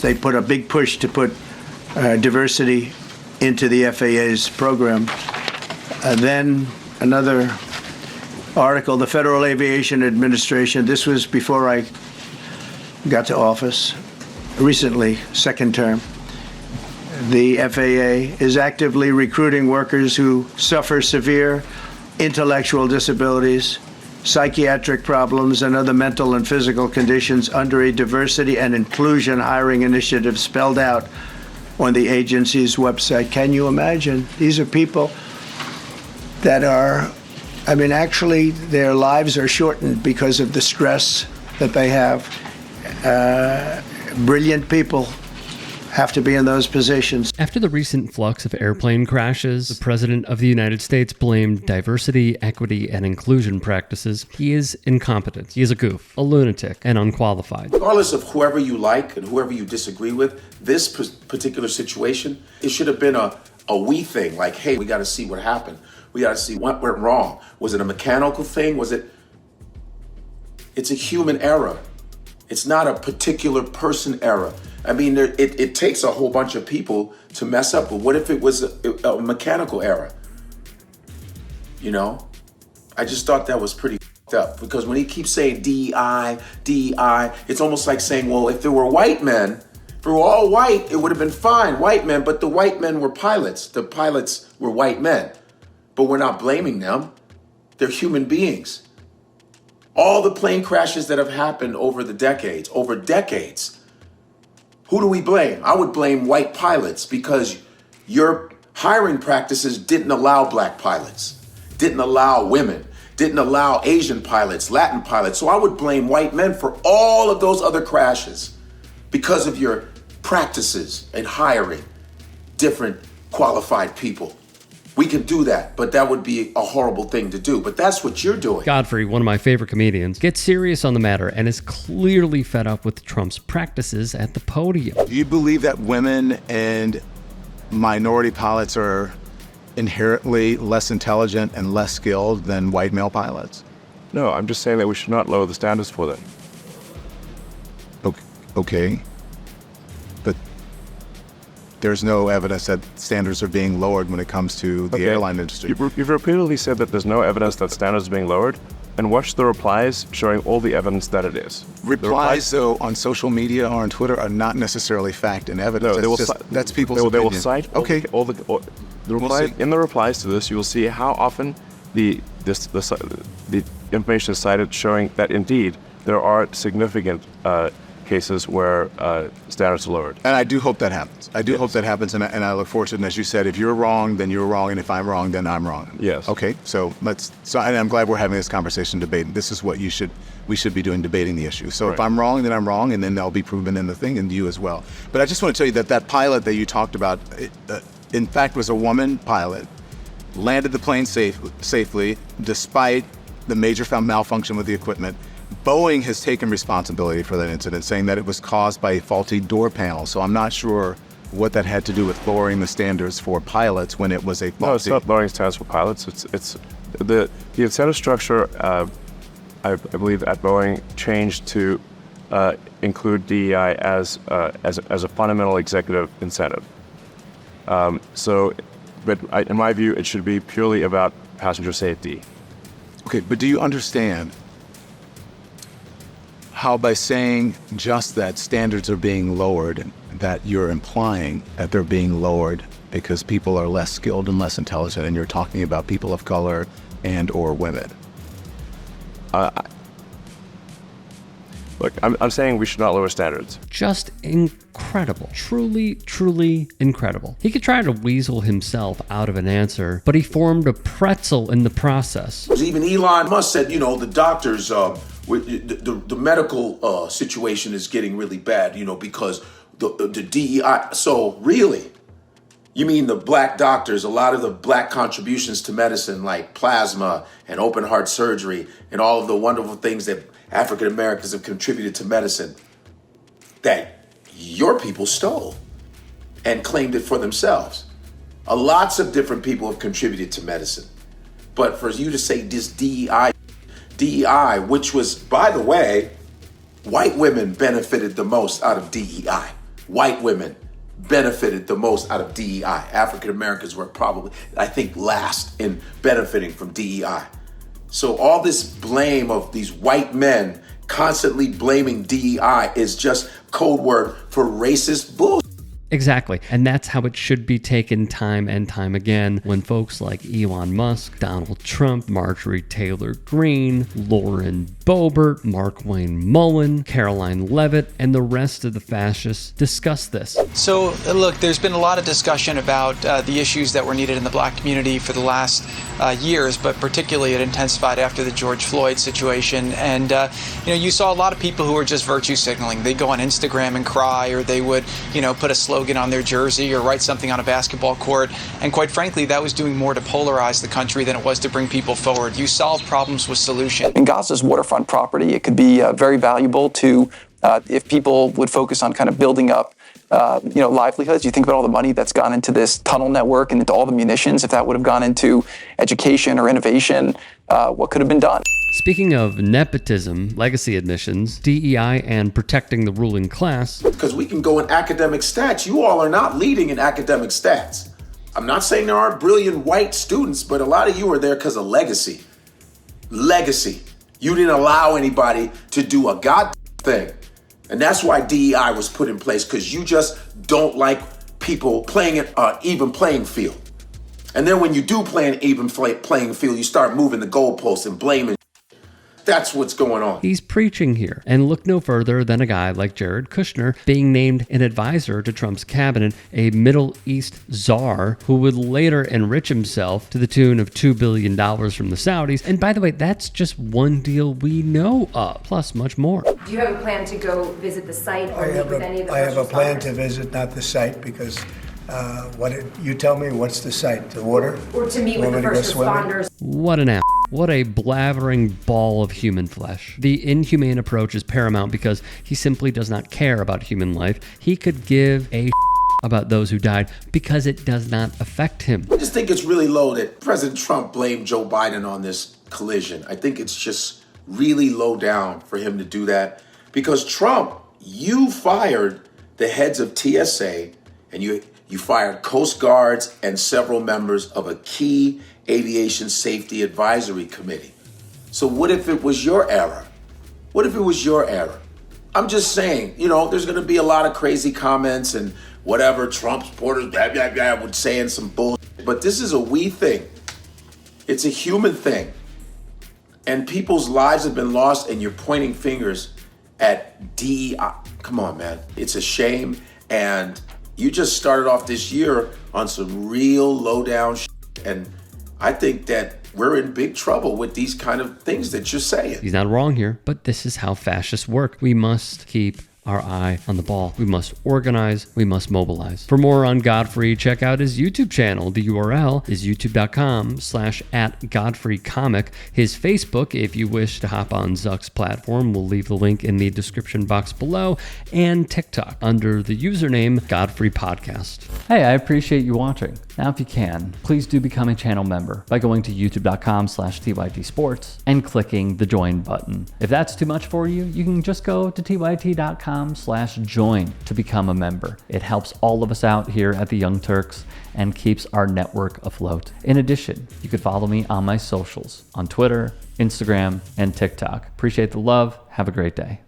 They put a big push to put diversity into the FAA's program. Then another article, the Federal Aviation Administration, this was before I got to office, recently, second term. The FAA is actively recruiting workers who suffer severe intellectual disabilities, psychiatric problems, and other mental and physical conditions under a diversity and inclusion hiring initiative spelled out on the agency's website. Can you imagine? These are people that are, actually their lives are shortened because of the stress that they have. Brilliant people have to be in those positions. After the recent flux of airplane crashes, the President of the United States blamed diversity, equity, and inclusion practices. He is incompetent. He is a goof, a lunatic, and unqualified. Regardless of whoever you like and whoever you disagree with, this particular situation, it should have been a we thing. Like, hey, we got to see what happened. We got to see what went wrong. Was it a mechanical thing? It's a human error. It's not a particular person error. It takes a whole bunch of people to mess up, but what if it was a mechanical error? I just thought that was pretty f***ed up, because when he keeps saying DEI, it's almost like saying, well, if there were white men, if we were all white, it would have been fine, white men, but the white men were pilots. The pilots were white men, but we're not blaming them. They're human beings. All the plane crashes that have happened over decades, who do we blame? I would blame white pilots, because your hiring practices didn't allow black pilots, didn't allow women, didn't allow Asian pilots, Latin pilots. So I would blame white men for all of those other crashes because of your practices in hiring different qualified people. We could do that, but that would be a horrible thing to do. But that's what you're doing. Godfrey, one of my favorite comedians, gets serious on the matter and is clearly fed up with Trump's practices at the podium. Do you believe that women and minority pilots are inherently less intelligent and less skilled than white male pilots? No, I'm just saying that we should not lower the standards for them. Okay. But there's no evidence that standards are being lowered when it comes to the airline industry. You've repeatedly said that there's no evidence that standards are being lowered, and watch the replies showing all the evidence that it is. Replies, though, on social media or on Twitter are not necessarily fact and evidence. No, that's people's opinion. They will cite the reply. In the replies to this, you will see how often the information is cited, showing that indeed there are significant cases where standards are lowered. And I do hope that happens. I hope that happens, and I look forward to it. And as you said, if you're wrong, then you're wrong, and if I'm wrong, then I'm wrong. Yes. Okay. So and I'm glad we're having this conversation, debating. This is what we should be doing, debating the issue. So if I'm wrong, then I'm wrong, and then they'll be proven in the thing, and you as well. But I just want to tell you that pilot that you talked about, in fact, was a woman pilot, landed the plane safely despite the major malfunction with the equipment. Boeing has taken responsibility for that incident, saying that it was caused by a faulty door panel. So I'm not sure what that had to do with lowering the standards for pilots when it was a faulty. No, it's not lowering standards for pilots. It's the incentive structure. I believe at Boeing changed to include DEI as a fundamental executive incentive. But in my view, it should be purely about passenger safety. Okay, but do you understand how by saying just that standards are being lowered, that you're implying that they're being lowered because people are less skilled and less intelligent, and you're talking about people of color and or women? Look, I'm saying we should not lower standards. Just incredible. Truly, truly incredible. He could try to weasel himself out of an answer, but he formed a pretzel in the process. Even Elon Musk said, the doctors, the medical situation is getting really bad, because the DEI. So really, you mean the black doctors, a lot of the black contributions to medicine, like plasma and open heart surgery and all of the wonderful things that African Americans have contributed to medicine, that your people stole and claimed it for themselves. Lots of different people have contributed to medicine. But for you to say this DEI, which was, by the way, white women benefited the most out of DEI. white women benefited the most out of DEI. African Americans were probably, I think, last in benefiting from DEI. So all this blame of these white men constantly blaming DEI is just code word for racist bullshit. Exactly. And that's how it should be taken time and time again when folks like Elon Musk, Donald Trump, Marjorie Taylor Greene, Lauren Boebert, Mark Wayne Mullen, Caroline Leavitt, and the rest of the fascists discuss this. So, look, there's been a lot of discussion about the issues that were needed in the black community for the last years, but particularly it intensified after the George Floyd situation. And, you saw a lot of people who were just virtue signaling. They'd go on Instagram and cry, or they would, put a slogan on their jersey or write something on a basketball court. And quite frankly, that was doing more to polarize the country than it was to bring people forward. You solve problems with solutions. In Gaza's waterfront property, it could be very valuable to, if people would focus on kind of building up livelihoods. You think about all the money that's gone into this tunnel network and into all the munitions. If that would have gone into education or innovation, what could have been done? Speaking of nepotism, legacy admissions, DEI, and protecting the ruling class. Because we can go in academic stats. You all are not leading in academic stats. I'm not saying there aren't brilliant white students, but a lot of you are there because of legacy. Legacy. You didn't allow anybody to do a god thing. And that's why DEI was put in place, because you just don't like people playing an even playing field. And then when you do play an even playing field, you start moving the goalposts and blaming. That's what's going on. He's preaching here. And look no further than a guy like Jared Kushner being named an advisor to Trump's cabinet, a Middle East czar who would later enrich himself to the tune of $2 billion from the Saudis. And by the way, that's just one deal we know of, plus much more. Do you have a plan to go visit the site or meet with any of the I have a first plan responders? to visit, not the site, because you tell me, what's the site? The water? Or to meet with Want the me to go first swimming? responders? What an ass. What a blathering ball of human flesh. The inhumane approach is paramount because he simply does not care about human life. He could give a about those who died because it does not affect him. I just think it's really low that President Trump blamed Joe Biden on this collision. I think it's just really low down for him to do that, because Trump, you fired the heads of TSA and you fired Coast Guards and several members of a key aviation safety advisory committee. So what if it was your error? What if it was your error? I'm just saying, there's going to be a lot of crazy comments and whatever Trump supporters, blah, blah, blah, would say and some bullshit. But this is a we thing. It's a human thing. And people's lives have been lost, and you're pointing fingers at DEI. Come on, man. It's a shame. And you just started off this year on some real low down shit. And I think that we're in big trouble with these kind of things that you're saying. He's not wrong here, but this is how fascists work. We must keep our eye on the ball. We must organize. We must mobilize. For more on Godfrey, check out his YouTube channel. The URL is youtube.com/@GodfreyComic. His Facebook, if you wish to hop on Zuck's platform, we'll leave the link in the description box below, and TikTok under the username Godfrey Podcast. Hey, I appreciate you watching. Now, if you can, please do become a channel member by going to youtube.com/TYT Sports and clicking the join button. If that's too much for you, you can just go to tyt.com/join to become a member. It helps all of us out here at the Young Turks and keeps our network afloat. In addition, you could follow me on my socials on Twitter, Instagram, and TikTok. Appreciate the love. Have a great day.